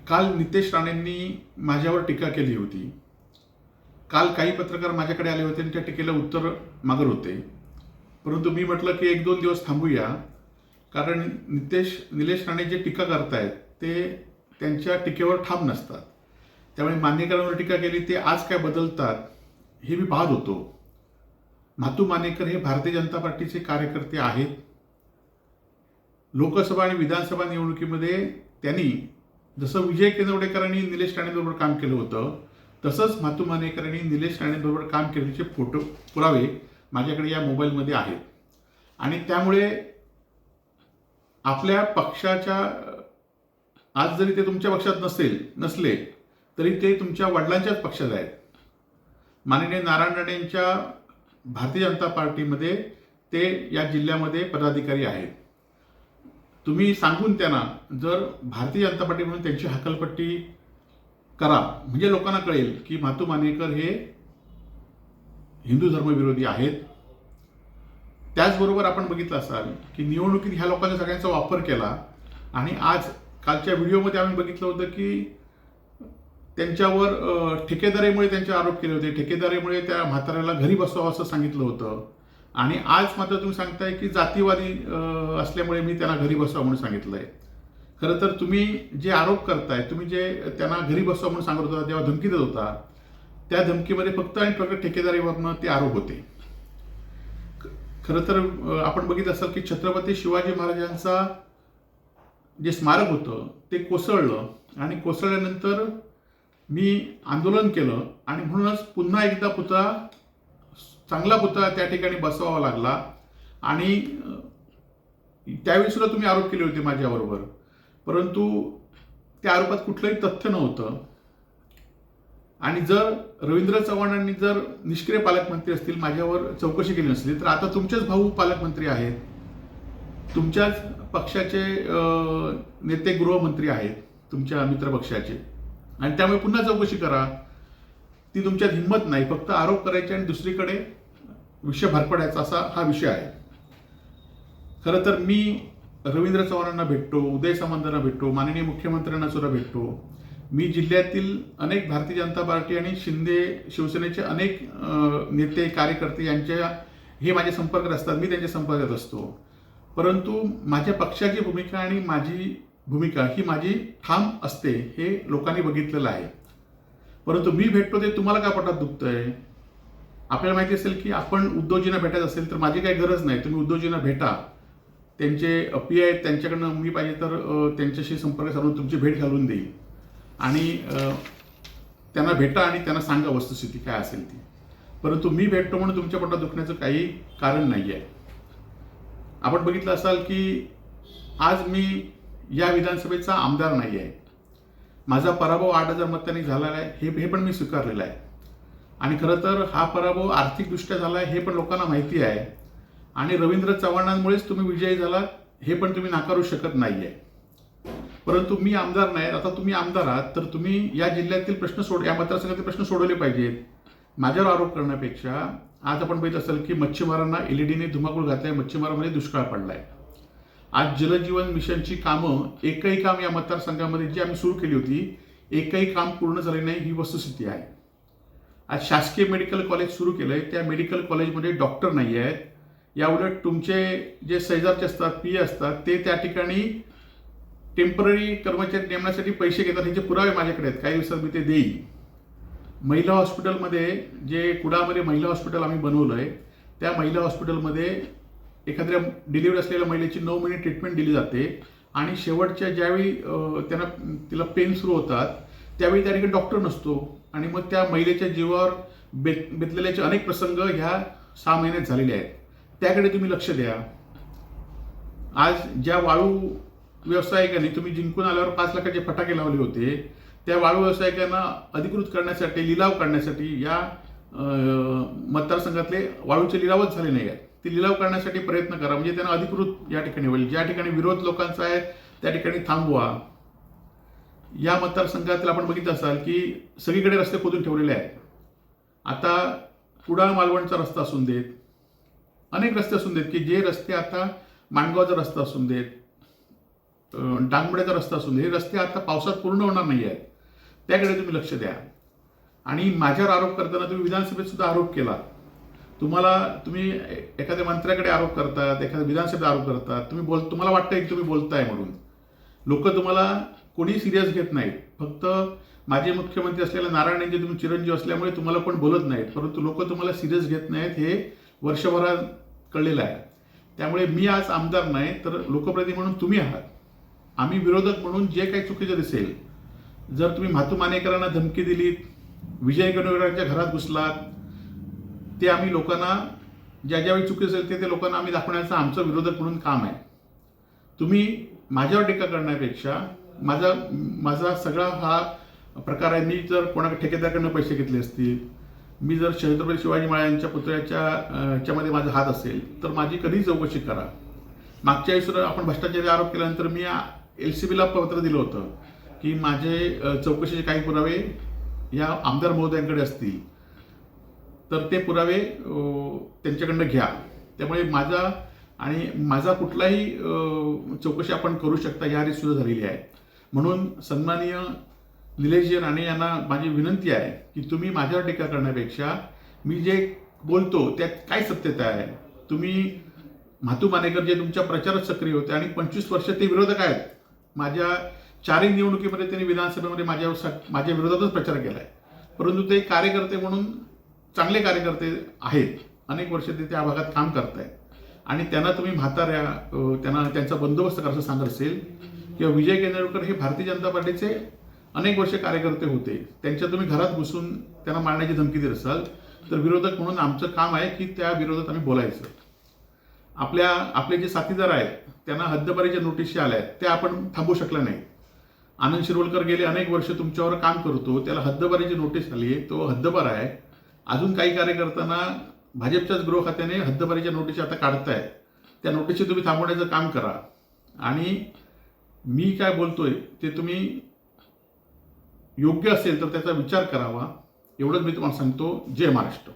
काल नितेश राणेंनी माझ्यावर टीका केली होती. काल काही पत्रकार माझ्याकडे आले होते आणि त्या टीकेला उत्तर मागत होते. परंतु मी म्हटलं की 1-2 दिवस थांबूया, कारण निलेश राणे जे टीका करतायत ते त्यांच्या टीकेवर ठाम नसतात. त्यामुळे मानेकरांवर टीका केली ते आज काय बदलतात हे मी पाहत होतो. म्हातू मानेकर हे भारतीय जनता पार्टीचे कार्यकर्ते आहेत. लोकसभा आणि विधानसभा निवडणुकीमध्ये त्यांनी जसं विजय केंद्रवडेकरांनी निलेश राणेंबरोबर काम केलं होतं, तसंच म्हातू मानेकरांनी निलेश राणेंबरोबर काम केल्याचे फोटो पुरावे माझ्याकडे या मोबाईलमध्ये आहेत. आणि त्यामुळे आपल्या पक्षाच्या आज जरी ते तुमच्या पक्षात नसले तरी ते तुमच्या वडिलांच्याच पक्षात आहेत. माननीय नारायण राणेंच्या भारतीय जनता पार्टीमध्ये ते या जिल्ह्यामध्ये पदाधिकारी आहेत. तुम्ही सांगून त्यांना जर भारतीय जनता पार्टी म्हणून त्यांची हकालपट्टी करा, म्हणजे लोकांना कळेल की म्हातू मानेकर हे हिंदू धर्मविरोधी आहेत. त्याचबरोबर आपण बघितलं असाल की निवडणुकीत ह्या लोकांचा सगळ्यांचा वापर केला आणि आज कालच्या व्हिडिओमध्ये आम्ही बघितलं होतं की त्यांच्यावर ठेकेदारीमुळे त्यांचे आरोप केले होते. ठेकेदारीमुळे त्या म्हाताऱ्याला घरी बसवावं असं सांगितलं होतं आणि आज मात्र तुम्ही सांगताय की जातीवादी असल्यामुळे मी त्यांना घरी बसवा म्हणून सांगितलंय. खरं तर तुम्ही जे आरोप करताय, तुम्ही जे त्यांना घरी बसवा म्हणून सांगत होता, जेव्हा धमकी देत होता, त्या धमकीमध्ये फक्त आणि फक्त ठेकेदारीवरनं ते आरोप होते. खरं तर आपण बघितलं असाल की छत्रपती शिवाजी महाराजांचा जे स्मारक होतं ते कोसळलं आणि कोसळल्यानंतर मी आंदोलन केलं आणि म्हणूनच पुन्हा एकदा चांगला पुतळा त्या ठिकाणी बसवावा लागला. आणि त्यावेळी सुद्धा तुम्ही आरोप केले होते माझ्याबरोबर, परंतु त्या आरोपात कुठलंही तथ्य नव्हतं. आणि जर रवींद्र चव्हाणांनी जर निष्क्रिय पालकमंत्री असतील, माझ्यावर चौकशी केली नसली, तर आता तुमचेच भाऊ पालकमंत्री आहेत, तुमच्याच पक्षाचे नेते गृहमंत्री आहेत तुमच्या मित्रपक्षाचे, आणि त्यामुळे पुन्हा चौकशी करा. ती तुमच्यात हिंमत नाही, फक्त आरोप करायचे आणि दुसरीकडे विषय भरपडायचा असा हा विषय आहे. खरं तर मी रवींद्र चव्हाणांना भेटतो, उदय सामंतांना भेटतो, माननीय मुख्यमंत्र्यांना सुद्धा भेटतो. मी जिल्ह्यातील अनेक भारतीय जनता पार्टी आणि शिवसेनेचे अनेक नेते कार्यकर्ते यांच्या हे माझे संपर्कात असतात, मी त्यांच्या संपर्कात असतो. परंतु माझ्या पक्षाची भूमिका आणि माझी भूमिका ही माझी ठाम असते, हे लोकांनी बघितलेलं आहे. परंतु मी भेटतो ते तुम्हाला काय पोटात दुखतंय? आपल्याला माहिती असेल की आपण उद्धवजींना भेटायचं असेल तर माझी काही गरज नाही, तुम्ही उद्धवजींना भेटा. त्यांचे पी आहेत, त्यांच्याकडनं मी पाहिजे तर त्यांच्याशी संपर्क साधून तुमची भेट घालून देईल आणि त्यांना भेटा आणि त्यांना सांगा वस्तुस्थिती काय असेल ती. परंतु मी भेटतो म्हणून तुमच्या पोटात दुखण्याचं काही कारण नाही आहे. आपण बघितलं असाल की आज मी या विधानसभेचा आमदार नाही आहे. माझा पराभव 8,000 मतांनी झालेला आहे, हे पण मी स्वीकारलेलं आहे. आणि खरं तर हा पराभव आर्थिकदृष्ट्या झाला आहे हे पण लोकांना माहिती आहे. आणि रवींद्र चव्हाणांमुळेच तुम्ही विजयी झालात हे पण तुम्ही नाकारू शकत नाही आहे. परंतु मी आमदार नाही. आता तुम्ही आमदार आहात तर तुम्ही या जिल्ह्यातील प्रश्न या मतदारसंघातील प्रश्न सोडवले पाहिजेत. माझ्यावर आरोप करण्यापेक्षा आज आपण बघितलं असेल की मच्छीमारांना एलईडीने धुमाकूळ घातलाय, मच्छीमारांमध्ये दुष्काळ पडलाय. आज जलजीवन मिशनची कामं एकही काम या मतदारसंघामध्ये जी आम्ही सुरू केली होती, एकही काम पूर्ण झाले नाही, ही वस्तुस्थिती आहे. आज शासकीय मेडिकल कॉलेज सुरू केलंय, त्या मेडिकल कॉलेजमध्ये डॉक्टर नाही आहेत. याउलट तुमचे जे शेजारचे असतात, पी असतात, ते त्या ठिकाणी टेम्पररी कर्मचारी नेमण्यासाठी पैसे घेतात. ह्याचे पुरावे माझ्याकडे आहेत, काही दिवसात मी ते देईन. महिला हॉस्पिटलमध्ये जे कुडामध्ये महिला हॉस्पिटल आम्ही बनवलंय, त्या महिला हॉस्पिटलमध्ये एखाद्या डिलिव्हरी असलेल्या महिलेची 9 महिने ट्रीटमेंट दिली जाते आणि शेवटच्या ज्यावेळी तिला पेन सुरू होतात त्यावेळी त्या ठिकाणी डॉक्टर नसतो आणि मग त्या महिलेच्या जीवावर बेतलेल्याचे अनेक प्रसंग ह्या 6 महिन्यात झालेले आहेत. त्याकडे तुम्ही लक्ष द्या. आज ज्या वाळू व्यावसायिकांनी तुम्ही जिंकून आल्यावर 5 लाखाचे फटाके लावले होते, त्या वाळू व्यावसायिकांना अधिकृत करण्यासाठी, लिलाव करण्यासाठी या मतदारसंघातले वाळूचे लिलावच झाले नाही आहेत. ते लिलाव करण्यासाठी प्रयत्न करा, म्हणजे त्यांना अधिकृत या ठिकाणी होईल. ज्या ठिकाणी विरोध लोकांचा आहे त्या ठिकाणी थांबवा. या मतदारसंघातील आपण बघितलं असाल की सगळीकडे रस्ते खोदून ठेवलेले आहेत. आता कुडाळ मालवणचा रस्ता असून देत, अनेक रस्ते असून देत की जे रस्ते आता माणगावचा रस्ता असून देत, डांगमड्याचा रस्ता असून हे रस्ते आता पावसात पूर्ण होणार नाही आहेत, त्याकडे तुम्ही लक्ष द्या. आणि माझ्यावर आरोप करताना तुम्ही विधानसभेत सुद्धा आरोप केला. तुम्ही एखाद्या मंत्र्याकडे आरोप करतात, एखाद्या विधानसभेत आरोप करतात, तुम्हाला वाटतंय की तुम्ही बोलताय म्हणून. लोक तुम्हाला कोणी सिरियस घेत नाहीत. फक्त माजी मुख्यमंत्री असलेल्या नारायण यांचे तुम्ही चिरंजीव असल्यामुळे तुम्हाला कोण बोलत नाहीत, परंतु लोक तुम्हाला सिरियस घेत नाहीत हे वर्षभरात कळलेलं आहे. त्यामुळे मी आज आमदार नाही तर लोकप्रतिनिधी म्हणून तुम्ही आहात. आम्ही विरोधक म्हणून जे काही चुकीचं दिसेल, जर तुम्ही म्हातू मानेकरांना धमकी दिलीत, विजय गणवेकरांच्या घरात घुसलात, ते आम्ही लोकांना ज्यावेळी चुकी असेल ते लोकांना आम्ही दाखवण्याचं आमचं विरोधक म्हणून काम आहे. तुम्ही माझ्यावर टीका करण्यापेक्षा माझा सगळा हा प्रकार आहे. मी जर कोणा ठेकेदाराकडनं पैसे घेतले असतील, मी जर छत्रपती शिवाजी महाराजांच्या पुतळ्याच्यामध्ये माझा हात असेल तर माझी कधीही चौकशी करा. मागच्या वेळेस आपण भ्रष्टाचाराचे आरोप केल्यानंतर मी LCBला पत्र दिलं होतं की माझे चौकशीचे काही पुरावे या आमदार महोदयांकडे असतील तर ते पुरावे त्यांच्याकडनं घ्या. त्यामुळे माझा कुठलाही चौकशी आपण करू शकता याआधी सुद्धा झालेली आहे. म्हणून सन्माननीय निलेशजी राणे यांना माझी विनंती आहे की तुम्ही माझ्यावर टीका करण्यापेक्षा मी जे बोलतो त्यात काय सत्यता आहे. तुम्ही म्हातू मानेकर जे तुमच्या प्रचारात सक्रिय होते आणि 25 वर्ष ते विरोधक आहेत. माझ्या 4 निवडणुकीमध्ये त्यांनी विधानसभेमध्ये माझ्या विरोधातच प्रचार केला आहे, परंतु ते कार्यकर्ते म्हणून चांगले कार्यकर्ते आहेत. अनेक वर्ष ते त्या भागात काम करत आहेत आणि त्यांना तुम्ही त्यांचा बंदोबस्त करायचं सांगत असेल किंवा विजय केंद्रेकर हे भारतीय जनता पार्टीचे अनेक वर्ष कार्यकर्ते होते, त्यांच्या तुम्ही घरात घुसून त्यांना मारण्याची धमकी देत असाल तर विरोधक म्हणून आमचं काम आहे की त्या विरोधात आम्ही बोलायचं. आपले जे साथीदार आहेत त्यांना हद्दपारीच्या नोटीस आल्या आहेत, त्या आपण थांबवू शकल्या नाही. आनंद शिरवलकर गेले अनेक वर्ष तुमच्यावर काम करतो, त्याला हद्दपारीची नोटीस आली, तो हद्दपार आहे. अजून काही कार्यकर्त्यांना भाजपच्याच गृह खात्याने हद्दपारीच्या नोटीस आता काढतायत, त्या नोटीसची तुम्ही थांबवण्याचं काम करा. आणि मी काय बोलतोय ते तुम्ही योग्य असेल तर त्याचा विचार करावा, एवढंच मी तुम्हाला सांगतो. जय महाराष्ट्र.